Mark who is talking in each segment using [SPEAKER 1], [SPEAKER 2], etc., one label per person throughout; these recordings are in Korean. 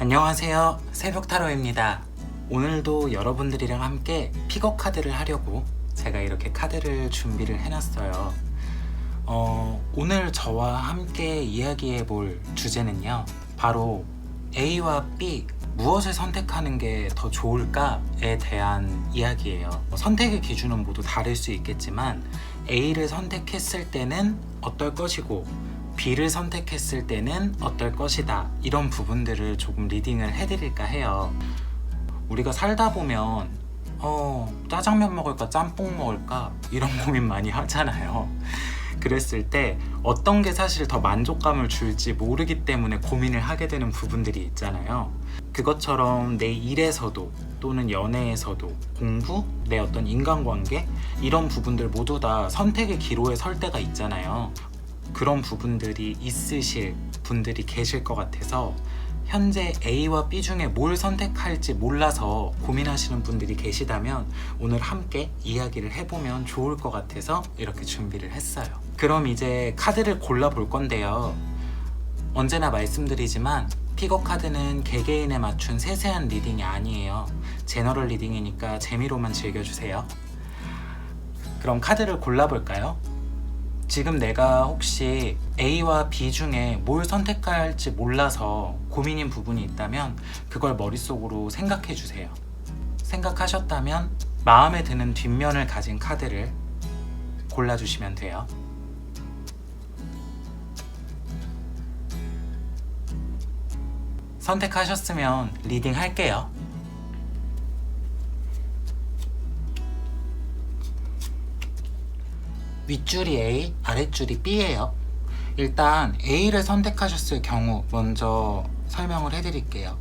[SPEAKER 1] 안녕하세요. 새벽타로입니다. 오늘도 여러분들이랑 함께 픽업 카드를 하려고 제가 이렇게 카드를 준비를 해놨어요. 오늘 저와 함께 이야기해 볼 주제는요, 바로 A와 B 무엇을 선택하는 게 더 좋을까에 대한 이야기예요. 선택의 기준은 모두 다를 수 있겠지만 A를 선택했을 때는 어떨 것이고 B를 선택했을 때는 어떨 것이다, 이런 부분들을 조금 리딩을 해드릴까 해요. 우리가 살다 보면 짜장면 먹을까 짬뽕 먹을까 이런 고민 많이 하잖아요. 그랬을 때 어떤 게 사실 더 만족감을 줄지 모르기 때문에 고민을 하게 되는 부분들이 있잖아요. 그것처럼 내 일에서도 또는 연애에서도 공부, 내 어떤 인간관계, 이런 부분들 모두 다 선택의 기로에 설 때가 있잖아요. 그런 부분들이 있으실 분들이 계실 것 같아서 현재 A와 B 중에 뭘 선택할지 몰라서 고민하시는 분들이 계시다면 오늘 함께 이야기를 해보면 좋을 것 같아서 이렇게 준비를 했어요. 그럼 이제 카드를 골라볼 건데요. 언제나 말씀드리지만 픽업 카드는 개개인에 맞춘 세세한 리딩이 아니에요. 제너럴 리딩이니까 재미로만 즐겨주세요. 그럼 카드를 골라볼까요? 지금 내가 혹시 A와 B 중에 뭘 선택할지 몰라서 고민인 부분이 있다면 그걸 머릿속으로 생각해 주세요. 생각하셨다면 마음에 드는 뒷면을 가진 카드를 골라주시면 돼요. 선택하셨으면 리딩 할게요. 윗줄이 A, 아랫줄이 B예요. 일단 A를 선택하셨을 경우 먼저 설명을 해드릴게요.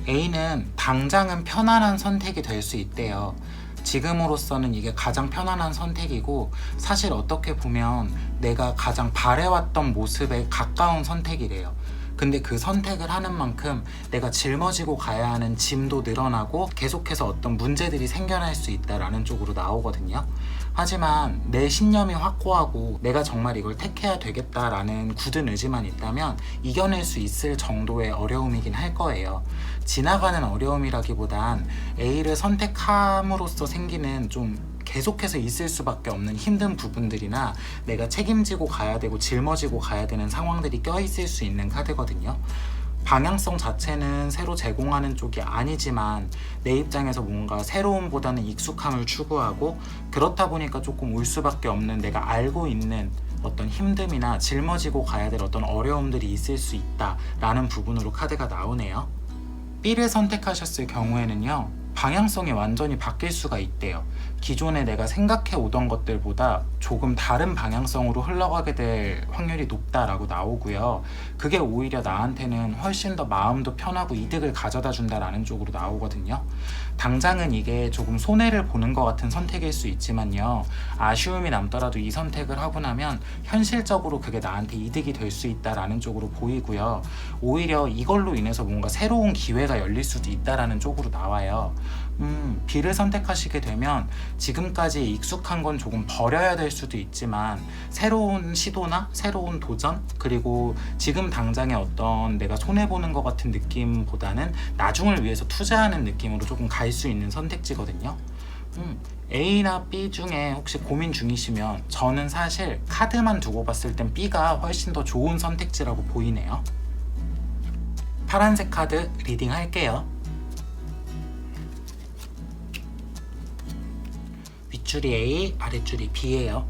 [SPEAKER 1] A는 당장은 편안한 선택이 될 수 있대요. 지금으로서는 이게 가장 편안한 선택이고, 사실 어떻게 보면 내가 가장 바래왔던 모습에 가까운 선택이래요. 근데 그 선택을 하는 만큼 내가 짊어지고 가야 하는 짐도 늘어나고 계속해서 어떤 문제들이 생겨날 수 있다라는 쪽으로 나오거든요. 하지만 내 신념이 확고하고 내가 정말 이걸 택해야 되겠다라는 굳은 의지만 있다면 이겨낼 수 있을 정도의 어려움이긴 할 거예요. 지나가는 어려움이라기보단 A를 선택함으로써 생기는 좀 계속해서 있을 수밖에 없는 힘든 부분들이나 내가 책임지고 가야 되고 짊어지고 가야 되는 상황들이 껴있을 수 있는 카드거든요. 방향성 자체는 새로 제공하는 쪽이 아니지만 내 입장에서 뭔가 새로움보다는 익숙함을 추구하고, 그렇다 보니까 조금 울 수밖에 없는 내가 알고 있는 어떤 힘듦이나 짊어지고 가야 될 어떤 어려움들이 있을 수 있다라는 부분으로 카드가 나오네요. B를 선택하셨을 경우에는요, 방향성이 완전히 바뀔 수가 있대요. 기존에 내가 생각해 오던 것들보다 조금 다른 방향성으로 흘러가게 될 확률이 높다라고 나오고요. 그게 오히려 나한테는 훨씬 더 마음도 편하고 이득을 가져다 준다라는 쪽으로 나오거든요. 당장은 이게 조금 손해를 보는 것 같은 선택일 수 있지만요, 아쉬움이 남더라도 이 선택을 하고 나면 현실적으로 그게 나한테 이득이 될 수 있다라는 쪽으로 보이고요. 오히려 이걸로 인해서 뭔가 새로운 기회가 열릴 수도 있다라는 쪽으로 나와요. B를 선택하시게 되면 지금까지 익숙한 건 조금 버려야 될 수도 있지만 새로운 시도나 새로운 도전, 그리고 지금 당장의 어떤 내가 손해보는 것 같은 느낌보다는 나중을 위해서 투자하는 느낌으로 조금 갈 수 있는 선택지거든요. A나 B 중에 혹시 고민 중이시면 저는 사실 카드만 두고 봤을 땐 B가 훨씬 더 좋은 선택지라고 보이네요. 파란색 카드 리딩 할게요. 윗줄이 A, 아랫줄이 B예요.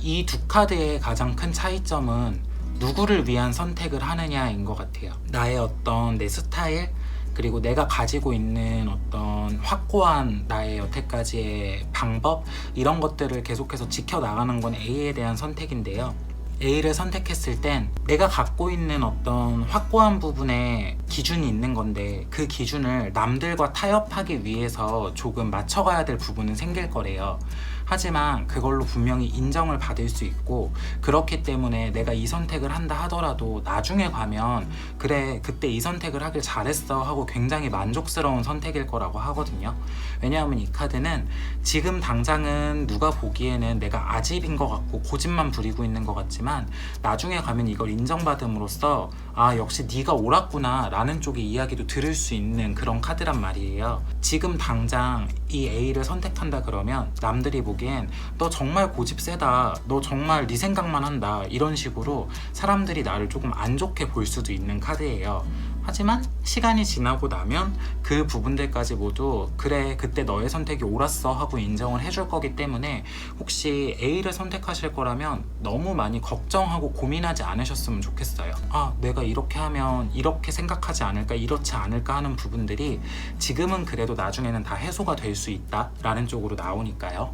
[SPEAKER 1] 이 두 카드의 가장 큰 차이점은 누구를 위한 선택을 하느냐인 것 같아요. 나의 어떤 내 스타일, 그리고 내가 가지고 있는 어떤 확고한 나의 여태까지의 방법, 이런 것들을 계속해서 지켜나가는 건 A에 대한 선택인데요. A를 선택했을 땐 내가 갖고 있는 어떤 확고한 부분에 기준이 있는 건데, 그 기준을 남들과 타협하기 위해서 조금 맞춰가야 될 부분은 생길 거래요. 하지만 그걸로 분명히 인정을 받을 수 있고, 그렇기 때문에 내가 이 선택을 한다 하더라도 나중에 가면 그래 그때 이 선택을 하길 잘했어 하고 굉장히 만족스러운 선택일 거라고 하거든요. 왜냐하면 이 카드는 지금 당장은 누가 보기에는 내가 아집인 것 같고 고집만 부리고 있는 것 같지만, 나중에 가면 이걸 인정받음으로써 아 역시 네가 옳았구나 라는 쪽의 이야기도 들을 수 있는 그런 카드란 말이에요. 지금 당장 이 A를 선택한다 그러면 남들이 보기엔 너 정말 고집 세다, 너 정말 네 생각만 한다, 이런 식으로 사람들이 나를 조금 안 좋게 볼 수도 있는 카드예요. 하지만 시간이 지나고 나면 그 부분들까지 모두 그래 그때 너의 선택이 옳았어 하고 인정을 해줄 거기 때문에, 혹시 A를 선택하실 거라면 너무 많이 걱정하고 고민하지 않으셨으면 좋겠어요. 아 내가 이렇게 하면 이렇게 생각하지 않을까, 이렇지 않을까 하는 부분들이 지금은 그래도 나중에는 다 해소가 될 수 있다 라는 쪽으로 나오니까요.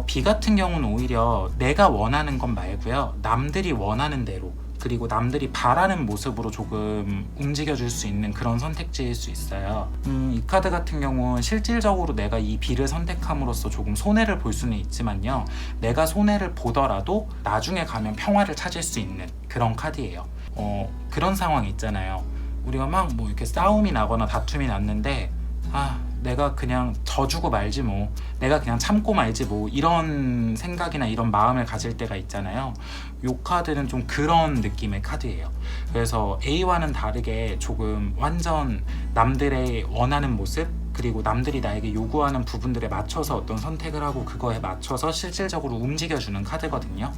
[SPEAKER 1] B 같은 경우는 오히려 내가 원하는 건 말고요, 남들이 원하는 대로 그리고 남들이 바라는 모습으로 조금 움직여줄 수 있는 그런 선택지일 수 있어요. 이 카드 같은 경우는 실질적으로 내가 이 B를 선택함으로써 조금 손해를 볼 수는 있지만요, 내가 손해를 보더라도 나중에 가면 평화를 찾을 수 있는 그런 카드예요. 그런 상황이 있잖아요. 우리가 막 뭐 이렇게 싸움이 나거나 다툼이 났는데 내가 그냥 져주고 말지 뭐, 내가 그냥 참고 말지 뭐, 이런 생각이나 이런 마음을 가질 때가 있잖아요. 요 카드는 좀 그런 느낌의 카드예요. 그래서 A와는 다르게 조금 완전 남들의 원하는 모습, 그리고 남들이 나에게 요구하는 부분들에 맞춰서 어떤 선택을 하고 그거에 맞춰서 실질적으로 움직여주는 카드거든요.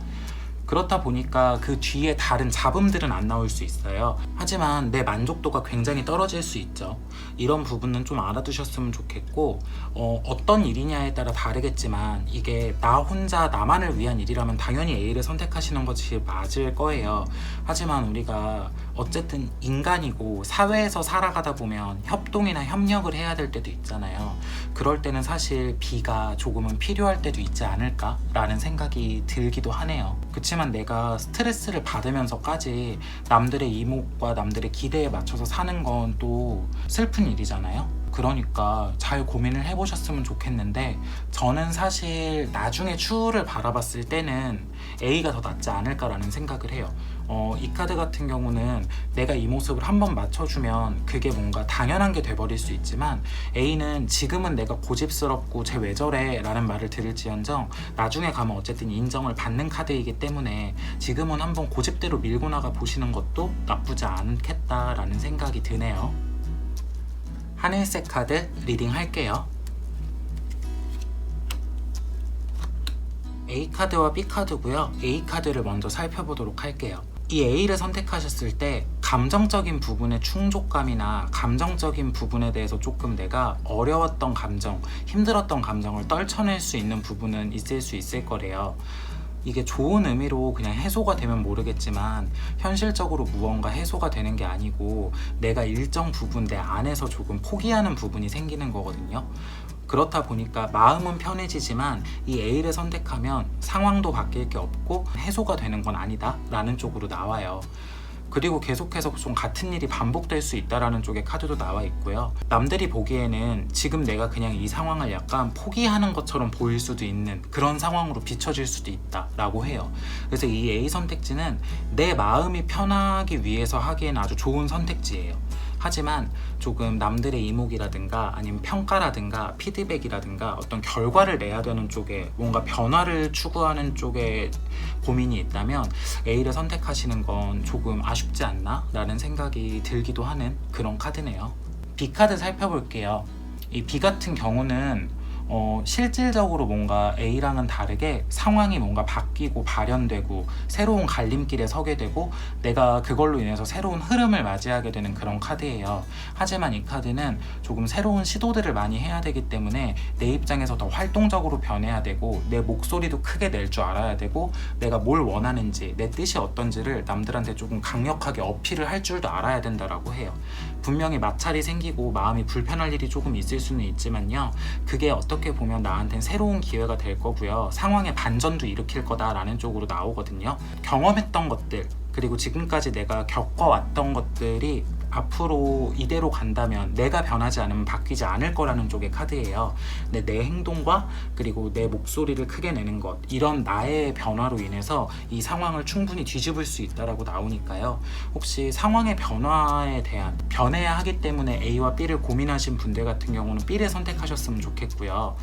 [SPEAKER 1] 그렇다 보니까 그 뒤에 다른 잡음들은 안 나올 수 있어요. 하지만 내 만족도가 굉장히 떨어질 수 있죠. 이런 부분은 좀 알아두셨으면 좋겠고, 어떤 일이냐에 따라 다르겠지만 이게 나 혼자 나만을 위한 일이라면 당연히 A를 선택하시는 것이 맞을 거예요. 하지만 우리가 어쨌든 인간이고 사회에서 살아가다 보면 협동이나 협력을 해야 될 때도 있잖아요. 그럴 때는 사실 B가 조금은 필요할 때도 있지 않을까라는 생각이 들기도 하네요. 그렇지만 내가 스트레스를 받으면서까지 남들의 이목과 남들의 기대에 맞춰서 사는 건 또 슬픈 일이잖아요. 그러니까 잘 고민을 해보셨으면 좋겠는데, 저는 사실 나중에 추후를 바라봤을 때는 A가 더 낫지 않을까라는 생각을 해요. 이 카드 같은 경우는 내가 이 모습을 한번 맞춰주면 그게 뭔가 당연한 게 돼버릴 수 있지만, A는 지금은 내가 고집스럽고 쟤 왜 저래 라는 말을 들을지언정 나중에 가면 어쨌든 인정을 받는 카드이기 때문에 지금은 한번 고집대로 밀고 나가 보시는 것도 나쁘지 않겠다라는 생각이 드네요. 하늘색 카드 리딩 할게요. A카드와 B카드고요. A카드를 먼저 살펴보도록 할게요. 이 A를 선택하셨을 때 감정적인 부분의 충족감이나 감정적인 부분에 대해서 조금 내가 어려웠던 감정, 힘들었던 감정을 떨쳐낼 수 있는 부분은 있을 수 있을 거래요. 이게 좋은 의미로 그냥 해소가 되면 모르겠지만 현실적으로 무언가 해소가 되는 게 아니고 내가 일정 부분 내 안에서 조금 포기하는 부분이 생기는 거거든요. 그렇다 보니까 마음은 편해지지만 이 A를 선택하면 상황도 바뀔 게 없고 해소가 되는 건 아니다 라는 쪽으로 나와요. 그리고 계속해서 좀 같은 일이 반복될 수 있다라는 쪽의 카드도 나와 있고요. 남들이 보기에는 지금 내가 그냥 이 상황을 약간 포기하는 것처럼 보일 수도 있는 그런 상황으로 비춰질 수도 있다라고 해요. 그래서 이 A 선택지는 내 마음이 편하기 위해서 하기엔 아주 좋은 선택지예요. 하지만 조금 남들의 이목이라든가 아니면 평가라든가 피드백이라든가 어떤 결과를 내야 되는 쪽에 뭔가 변화를 추구하는 쪽에 고민이 있다면 A를 선택하시는 건 조금 아쉽지 않나? 라는 생각이 들기도 하는 그런 카드네요. B카드 살펴볼게요. 이 B 같은 경우는 실질적으로 뭔가 A랑은 다르게 상황이 뭔가 바뀌고 발현되고 새로운 갈림길에 서게 되고 내가 그걸로 인해서 새로운 흐름을 맞이하게 되는 그런 카드예요. 하지만 이 카드는 조금 새로운 시도들을 많이 해야 되기 때문에 내 입장에서 더 활동적으로 변해야 되고 내 목소리도 크게 낼 줄 알아야 되고 내가 뭘 원하는지 내 뜻이 어떤지를 남들한테 조금 강력하게 어필을 할 줄도 알아야 된다라고 해요. 분명히 마찰이 생기고 마음이 불편할 일이 조금 있을 수는 있지만요, 그게 어떻게 보면 나한테는 새로운 기회가 될 거고요, 상황의 반전도 일으킬 거다라는 쪽으로 나오거든요. 경험했던 것들 그리고 지금까지 내가 겪어왔던 것들이 앞으로 이대로 간다면 내가 변하지 않으면 바뀌지 않을 거라는 쪽의 카드예요. 근데 내 행동과 그리고 내 목소리를 크게 내는 것, 이런 나의 변화로 인해서 이 상황을 충분히 뒤집을 수 있다라고 나오니까요. 혹시 상황의 변화에 대한, 변해야 하기 때문에 A와 B를 고민하신 분들 같은 경우는 B를 선택하셨으면 좋겠고요.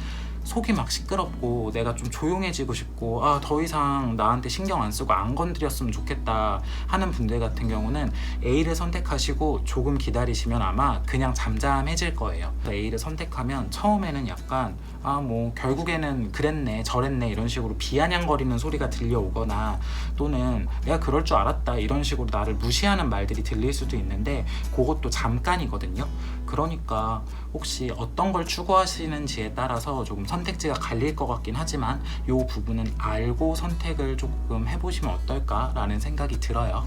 [SPEAKER 1] 속이 막 시끄럽고 내가 좀 조용해지고 싶고 더 이상 나한테 신경 안 쓰고 안 건드렸으면 좋겠다 하는 분들 같은 경우는 A를 선택하시고 조금 기다리시면 아마 그냥 잠잠해질 거예요. A를 선택하면 처음에는 약간 뭐 결국에는 그랬네 저랬네 이런 식으로 비아냥거리는 소리가 들려오거나 또는 내가 그럴 줄 알았다 이런 식으로 나를 무시하는 말들이 들릴 수도 있는데 그것도 잠깐이거든요. 그러니까 혹시 어떤 걸 추구하시는지에 따라서 조금 선택지가 갈릴 것 같긴 하지만 이 부분은 알고 선택을 조금 해보시면 어떨까라는 생각이 들어요.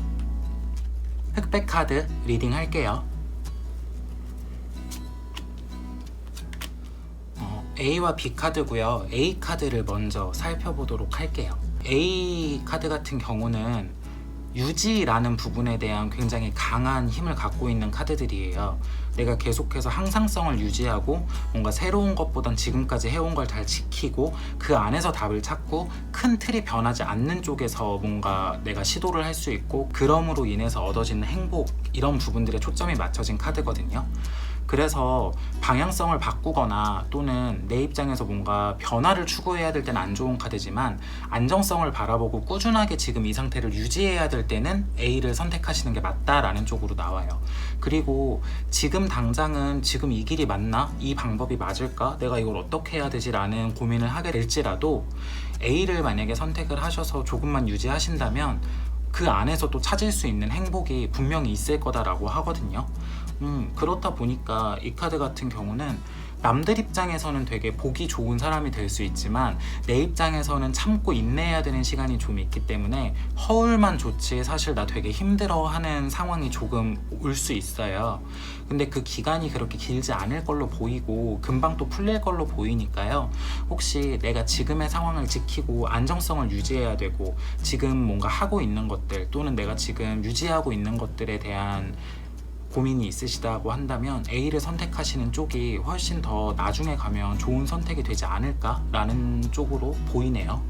[SPEAKER 1] 흑백 카드 리딩 할게요. A와 B 카드고요. A 카드를 먼저 살펴보도록 할게요. A 카드 같은 경우는 유지라는 부분에 대한 굉장히 강한 힘을 갖고 있는 카드들이에요. 내가 계속해서 항상성을 유지하고 뭔가 새로운 것보단 지금까지 해온 걸 잘 지키고 그 안에서 답을 찾고 큰 틀이 변하지 않는 쪽에서 뭔가 내가 시도를 할 수 있고 그럼으로 인해서 얻어지는 행복, 이런 부분들에 초점이 맞춰진 카드거든요. 그래서 방향성을 바꾸거나 또는 내 입장에서 뭔가 변화를 추구해야 될 때는 안 좋은 카드지만 안정성을 바라보고 꾸준하게 지금 이 상태를 유지해야 될 때는 A를 선택하시는 게 맞다라는 쪽으로 나와요. 그리고 지금 당장은 지금 이 길이 맞나? 이 방법이 맞을까? 내가 이걸 어떻게 해야 되지? 라는 고민을 하게 될지라도 A를 만약에 선택을 하셔서 조금만 유지하신다면 그 안에서 또 찾을 수 있는 행복이 분명히 있을 거다라고 하거든요. 그렇다 보니까 이 카드 같은 경우는 남들 입장에서는 되게 보기 좋은 사람이 될 수 있지만 내 입장에서는 참고 인내해야 되는 시간이 좀 있기 때문에 허울만 좋지 사실 나 되게 힘들어하는 상황이 조금 올 수 있어요. 근데 그 기간이 그렇게 길지 않을 걸로 보이고 금방 또 풀릴 걸로 보이니까요. 혹시 내가 지금의 상황을 지키고 안정성을 유지해야 되고 지금 뭔가 하고 있는 것들 또는 내가 지금 유지하고 있는 것들에 대한 고민이 있으시다고 한다면 A를 선택하시는 쪽이 훨씬 더 나중에 가면 좋은 선택이 되지 않을까라는 쪽으로 보이네요.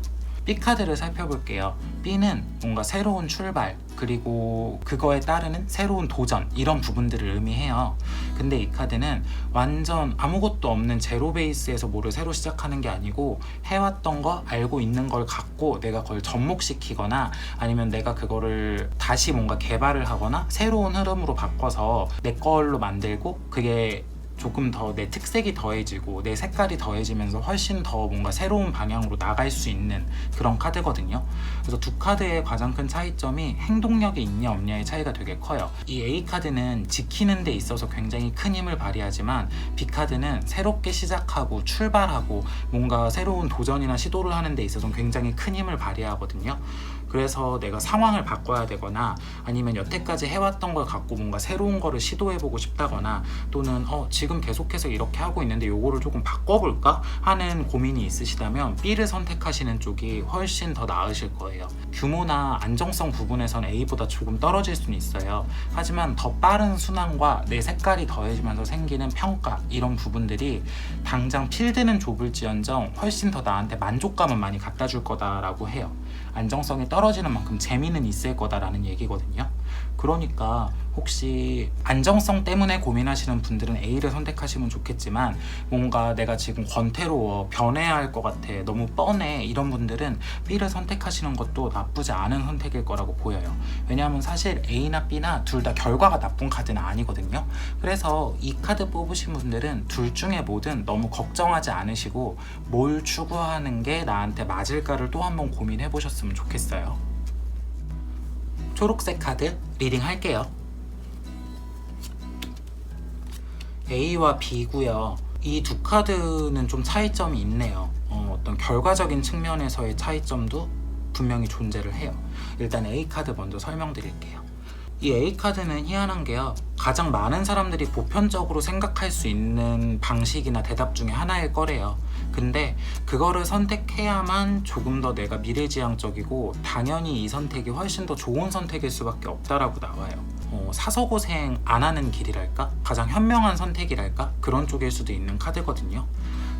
[SPEAKER 1] B 카드를 살펴볼게요. B는 뭔가 새로운 출발 그리고 그거에 따르는 새로운 도전, 이런 부분들을 의미해요. 근데 이 카드는 완전 아무것도 없는 제로 베이스에서 뭐를 새로 시작하는 게 아니고 해왔던 거, 알고 있는 걸 갖고 내가 그걸 접목시키거나 아니면 내가 그거를 다시 뭔가 개발을 하거나 새로운 흐름으로 바꿔서 내 걸로 만들고 그게 조금 더 내 특색이 더해지고 내 색깔이 더해지면서 훨씬 더 뭔가 새로운 방향으로 나갈 수 있는 그런 카드거든요. 그래서 두 카드의 가장 큰 차이점이 행동력이 있냐 없냐의 차이가 되게 커요. 이 A 카드는 지키는 데 있어서 굉장히 큰 힘을 발휘하지만 B 카드는 새롭게 시작하고 출발하고 뭔가 새로운 도전이나 시도를 하는 데 있어서 굉장히 큰 힘을 발휘하거든요. 그래서 내가 상황을 바꿔야 되거나 아니면 여태까지 해왔던 걸 갖고 뭔가 새로운 거를 시도해보고 싶다거나 또는 지금 계속해서 이렇게 하고 있는데 요거를 조금 바꿔볼까 하는 고민이 있으시다면 B를 선택하시는 쪽이 훨씬 더 나으실 거예요. 규모나 안정성 부분에선 A보다 조금 떨어질 수는 있어요. 하지만 더 빠른 순환과 내 색깔이 더해지면서 생기는 평가, 이런 부분들이 당장 필드는 좁을지언정 훨씬 더 나한테 만족감은 많이 갖다 줄 거다라고 해요. 안정성이 떨어지는 만큼 재미는 있을 거다라는 얘기거든요. 그러니까 혹시 안정성 때문에 고민하시는 분들은 A를 선택하시면 좋겠지만 뭔가 내가 지금 권태로워, 변해야 할 것 같아, 너무 뻔해, 이런 분들은 B를 선택하시는 것도 나쁘지 않은 선택일 거라고 보여요. 왜냐하면 사실 A나 B나 둘 다 결과가 나쁜 카드는 아니거든요. 그래서 이 카드 뽑으신 분들은 둘 중에 뭐든 너무 걱정하지 않으시고 뭘 추구하는 게 나한테 맞을까를 또 한번 고민해 보셨으면 좋겠어요. 초록색 카드 리딩 할게요. A와 B고요. 이 두 카드는 좀 차이점이 있네요. 어떤 결과적인 측면에서의 차이점도 분명히 존재를 해요. 일단 A 카드 먼저 설명드릴게요. 이 A 카드는 희한한 게요. 가장 많은 사람들이 보편적으로 생각할 수 있는 방식이나 대답 중에 하나일 거래요. 근데 그거를 선택해야만 조금 더 내가 미래지향적이고 당연히 이 선택이 훨씬 더 좋은 선택일 수밖에 없다라고 나와요. 사서 고생 안 하는 길이랄까? 가장 현명한 선택이랄까? 그런 쪽일 수도 있는 카드거든요.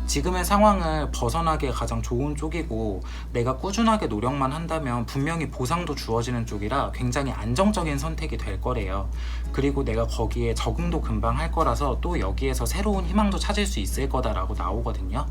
[SPEAKER 1] 지금의 상황을 벗어나기에 가장 좋은 쪽이고, 내가 꾸준하게 노력만 한다면 분명히 보상도 주어지는 쪽이라 굉장히 안정적인 선택이 될 거래요. 그리고 내가 거기에 적응도 금방 할 거라서 또 여기에서 새로운 희망도 찾을 수 있을 거다라고 나오거든요.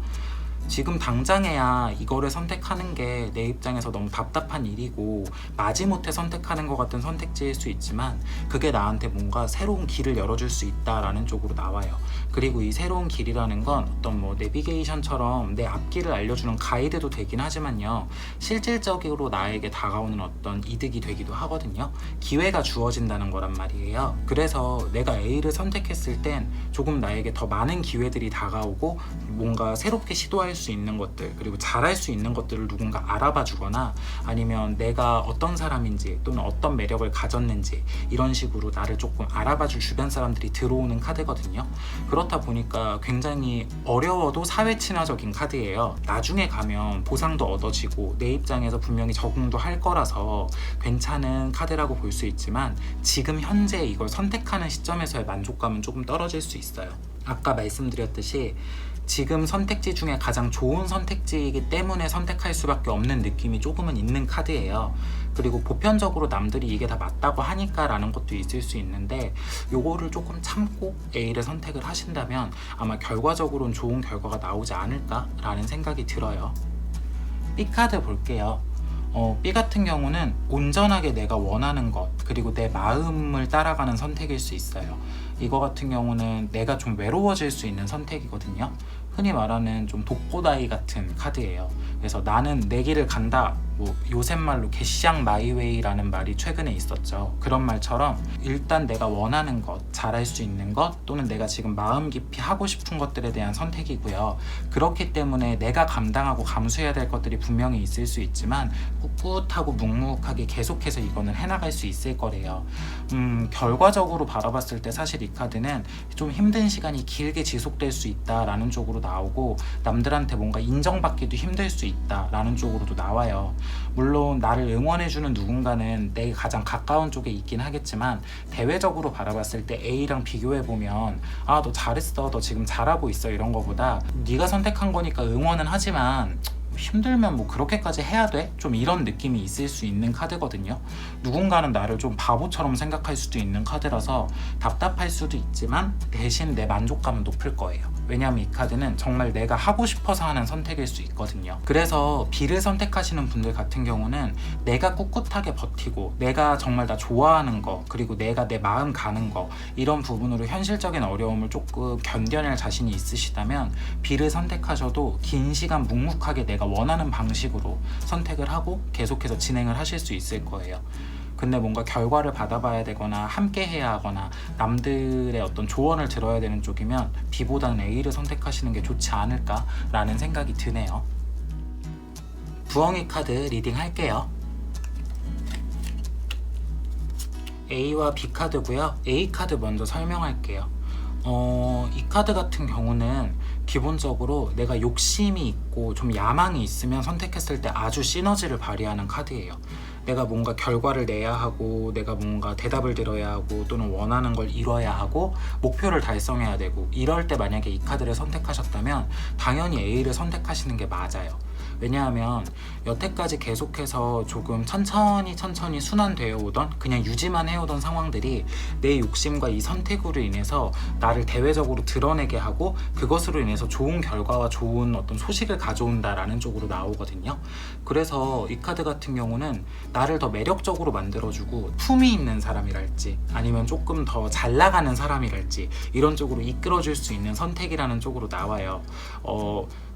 [SPEAKER 1] 지금 당장에야 이거를 선택하는 게 내 입장에서 너무 답답한 일이고 마지못해 선택하는 것 같은 선택지일 수 있지만, 그게 나한테 뭔가 새로운 길을 열어줄 수 있다라는 쪽으로 나와요. 그리고 이 새로운 길이라는 건 어떤 내비게이션처럼 내 앞길을 알려주는 가이드도 되긴 하지만요, 실질적으로 나에게 다가오는 어떤 이득이 되기도 하거든요. 기회가 주어진다는 거란 말이에요. 그래서 내가 A를 선택했을 땐 조금 나에게 더 많은 기회들이 다가오고 뭔가 새롭게 시도할 수 있는 것들, 그리고 잘할 수 있는 것들을 누군가 알아봐 주거나, 아니면 내가 어떤 사람인지 또는 어떤 매력을 가졌는지 이런 식으로 나를 조금 알아봐 줄 주변 사람들이 들어오는 카드거든요. 그렇다 보니까 굉장히 어려워도 사회 친화적인 카드예요. 나중에 가면 보상도 얻어지고 내 입장에서 분명히 적응도 할 거라서 괜찮은 카드라고 볼 수 있지만, 지금 현재 이걸 선택하는 시점에서의 만족감은 조금 떨어질 수 있어요. 아까 말씀드렸듯이 지금 선택지 중에 가장 좋은 선택지이기 때문에 선택할 수밖에 없는 느낌이 조금은 있는 카드예요. 그리고 보편적으로 남들이 이게 다 맞다고 하니까 라는 것도 있을 수 있는데, 요거를 조금 참고 A를 선택을 하신다면 아마 결과적으로는 좋은 결과가 나오지 않을까 라는 생각이 들어요. B 카드 볼게요. B 같은 경우는 온전하게 내가 원하는 것, 그리고 내 마음을 따라가는 선택일 수 있어요. 이거 같은 경우는 내가 좀 외로워질 수 있는 선택이거든요. 흔히 말하는 좀 독고다이 같은 카드예요. 그래서 나는 내 길을 간다, 요새 말로 개시장 마이웨이라는 말이 최근에 있었죠. 그런 말처럼 일단 내가 원하는 것, 잘할 수 있는 것, 또는 내가 지금 마음 깊이 하고 싶은 것들에 대한 선택이고요. 그렇기 때문에 내가 감당하고 감수해야 될 것들이 분명히 있을 수 있지만 꿋꿋하고 묵묵하게 계속해서 이거는 해나갈 수 있을 거래요. 결과적으로 바라봤을 때 사실 이 카드는 좀 힘든 시간이 길게 지속될 수 있다라는 쪽으로 나오고, 남들한테 뭔가 인정받기도 힘들 수 있다라는 쪽으로도 나와요. 물론 나를 응원해주는 누군가는 내 가장 가까운 쪽에 있긴 하겠지만, 대외적으로 바라봤을 때 A랑 비교해보면 너 잘했어, 너 지금 잘하고 있어 이런 거보다 네가 선택한 거니까 응원은 하지만 힘들면 그렇게까지 해야 돼? 좀 이런 느낌이 있을 수 있는 카드거든요. 누군가는 나를 좀 바보처럼 생각할 수도 있는 카드라서 답답할 수도 있지만 대신 내 만족감은 높을 거예요. 왜냐하면 이 카드는 정말 내가 하고 싶어서 하는 선택일 수 있거든요. 그래서 B를 선택하시는 분들 같은 경우는 내가 꿋꿋하게 버티고 내가 정말 다 좋아하는 거, 그리고 내가 내 마음 가는 거, 이런 부분으로 현실적인 어려움을 조금 견뎌낼 자신이 있으시다면 B를 선택하셔도 긴 시간 묵묵하게 내가 원하는 방식으로 선택을 하고 계속해서 진행을 하실 수 있을 거예요. 근데 뭔가 결과를 받아봐야 되거나 함께 해야 하거나 남들의 어떤 조언을 들어야 되는 쪽이면 B보다는 A를 선택하시는 게 좋지 않을까라는 생각이 드네요. 부엉이 카드 리딩 할게요. A와 B 카드고요. A 카드 먼저 설명할게요. 이 카드 같은 경우는 기본적으로 내가 욕심이 있고 좀 야망이 있으면 선택했을 때 아주 시너지를 발휘하는 카드예요. 내가 뭔가 결과를 내야 하고, 내가 뭔가 대답을 들어야 하고, 또는 원하는 걸 이뤄야 하고, 목표를 달성해야 되고, 이럴 때 만약에 이 카드를 선택하셨다면 당연히 A를 선택하시는 게 맞아요. 왜냐하면 여태까지 계속해서 조금 천천히 순환되어 오던, 그냥 유지만 해오던 상황들이 내 욕심과 이 선택으로 인해서 나를 대외적으로 드러내게 하고, 그것으로 인해서 좋은 결과와 좋은 어떤 소식을 가져온다라는 쪽으로 나오거든요. 그래서 이 카드 같은 경우는 나를 더 매력적으로 만들어주고 품이 있는 사람이랄지, 아니면 조금 더 잘 나가는 사람이랄지, 이런 쪽으로 이끌어줄 수 있는 선택이라는 쪽으로 나와요.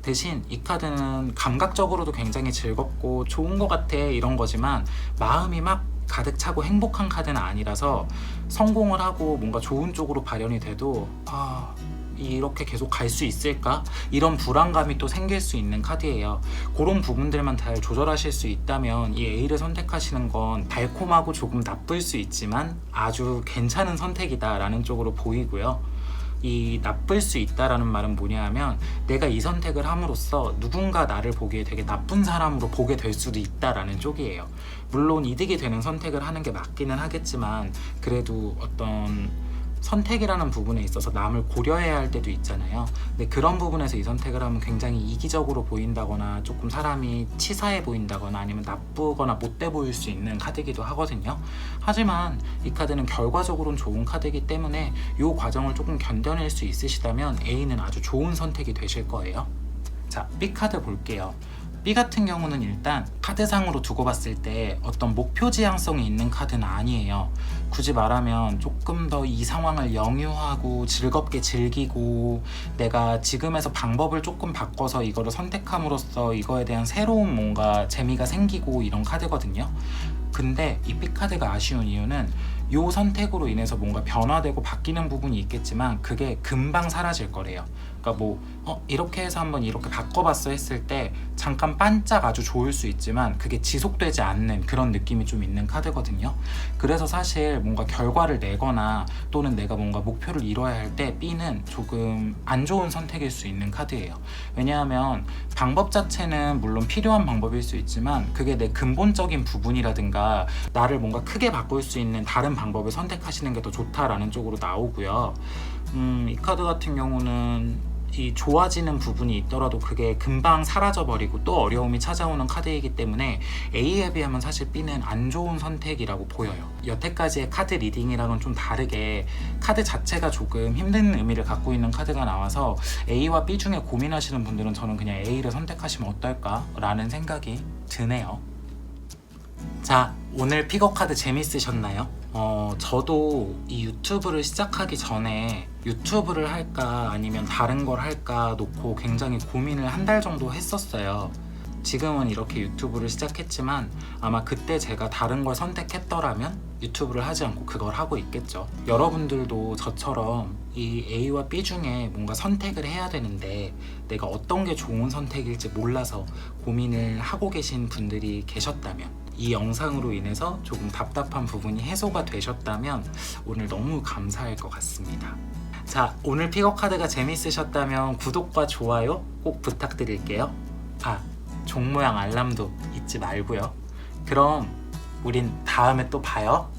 [SPEAKER 1] 대신 이 카드는 감각적으로도 굉장히 즐겁고 좋은 것 같아 이런 거지만, 마음이 막 가득 차고 행복한 카드는 아니라서 성공을 하고 뭔가 좋은 쪽으로 발현이 돼도 이렇게 계속 갈 수 있을까? 이런 불안감이 또 생길 수 있는 카드예요. 그런 부분들만 잘 조절하실 수 있다면 이 A를 선택하시는 건 달콤하고 조금 나쁠 수 있지만 아주 괜찮은 선택이다 라는 쪽으로 보이고요. 이 나쁠 수 있다라는 말은 뭐냐 하면 내가 이 선택을 함으로써 누군가 나를 보기에 되게 나쁜 사람으로 보게 될 수도 있다라는 쪽이에요. 물론 이득이 되는 선택을 하는 게 맞기는 하겠지만 그래도 어떤 선택이라는 부분에 있어서 남을 고려해야 할 때도 있잖아요. 근데 그런 부분에서 이 선택을 하면 굉장히 이기적으로 보인다거나 조금 사람이 치사해 보인다거나 아니면 나쁘거나 못돼 보일 수 있는 카드이기도 하거든요. 하지만 이 카드는 결과적으로는 좋은 카드이기 때문에 이 과정을 조금 견뎌낼 수 있으시다면 A는 아주 좋은 선택이 되실 거예요. 자, B 카드 볼게요. B 같은 경우는 일단 카드상으로 두고 봤을 때 어떤 목표 지향성이 있는 카드는 아니에요. 굳이 말하면 조금 더 이 상황을 영유하고 즐겁게 즐기고 내가 지금에서 방법을 조금 바꿔서 이거를 선택함으로써 이거에 대한 새로운 뭔가 재미가 생기고 이런 카드거든요. 근데 이 B 카드가 아쉬운 이유는 이 선택으로 인해서 뭔가 변화되고 바뀌는 부분이 있겠지만 그게 금방 사라질 거래요. 그러니까 이렇게 해서 한번 이렇게 바꿔봤어 했을 때 잠깐 반짝 아주 좋을 수 있지만 그게 지속되지 않는 그런 느낌이 좀 있는 카드거든요. 그래서 사실 뭔가 결과를 내거나 또는 내가 뭔가 목표를 이뤄야 할 때 B는 조금 안 좋은 선택일 수 있는 카드예요. 왜냐하면 방법 자체는 물론 필요한 방법일 수 있지만 그게 내 근본적인 부분이라든가 나를 뭔가 크게 바꿀 수 있는 다른 방법을 선택하시는 게 더 좋다라는 쪽으로 나오고요. 이 카드 같은 경우는 이 좋아지는 부분이 있더라도 그게 금방 사라져버리고 또 어려움이 찾아오는 카드이기 때문에 A에 비하면 사실 B는 안 좋은 선택이라고 보여요. 여태까지의 카드 리딩이랑은 좀 다르게 카드 자체가 조금 힘든 의미를 갖고 있는 카드가 나와서 A와 B 중에 고민하시는 분들은 저는 그냥 A를 선택하시면 어떨까 라는 생각이 드네요. 자, 오늘 픽업 카드 재밌으셨나요? 저도 이 유튜브를 시작하기 전에 유튜브를 할까 아니면 다른 걸 할까 놓고 굉장히 고민을 한 달 정도 했었어요. 지금은 이렇게 유튜브를 시작했지만 아마 그때 제가 다른 걸 선택했더라면 유튜브를 하지 않고 그걸 하고 있겠죠. 여러분들도 저처럼 이 A와 B 중에 뭔가 선택을 해야 되는데 내가 어떤 게 좋은 선택일지 몰라서 고민을 하고 계신 분들이 계셨다면 이 영상으로 인해서 조금 답답한 부분이 해소가 되셨다면 오늘 너무 감사할 것 같습니다. 자, 오늘 픽업 카드가 재밌으셨다면 구독과 좋아요 꼭 부탁드릴게요. 종 모양 알람도 잊지 말고요. 그럼 우린 다음에 또 봐요.